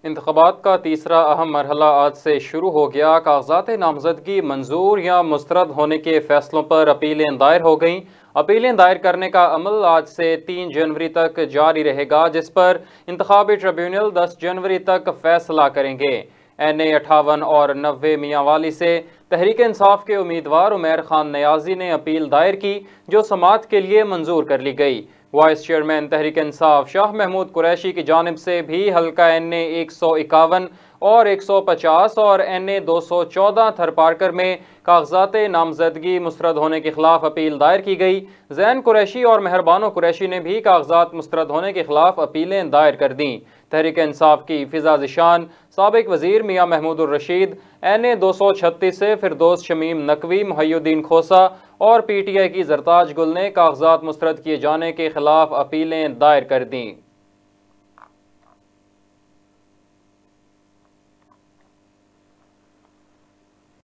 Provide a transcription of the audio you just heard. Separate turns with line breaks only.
انتخابات کا تیسرا اہم مرحلہ آج سے شروع ہو گیا۔ کاغذات نامزدگی منظور یا مسترد ہونے کے فیصلوں پر اپیلیں دائر ہو گئیں۔ اپیلیں دائر کرنے کا عمل آج سے 3 جنوری تک جاری رہے گا، جس پر انتخابی ٹریبیونل 10 جنوری تک فیصلہ کریں گے۔ این اے 58 اور 90 میاں والی سے تحریک انصاف کے امیدوار عمیر خان نیازی نے اپیل دائر کی، جو سماعت کے لیے منظور کر لی گئی۔ وائس چیئرمین تحریک انصاف شاہ محمود قریشی کی جانب سے بھی حلقہ این اے 151 اور 150 اور این اے 214 تھر پارکر میں کاغذات نامزدگی مسترد ہونے کے خلاف اپیل دائر کی گئی۔ زین قریشی اور مہربانو قریشی نے بھی کاغذات مسترد ہونے کے خلاف اپیلیں دائر کر دیں۔ تحریک انصاف کی فضا ذیشان، سابق وزیر میاں محمود الرشید، این اے 236 سے فردوس شمیم نقوی، محی الدین کھوسہ اور پی ٹی آئی کی زرتاج گل نے کاغذات مسترد کیے جانے کے خلاف اپیلیں دائر کر دیں۔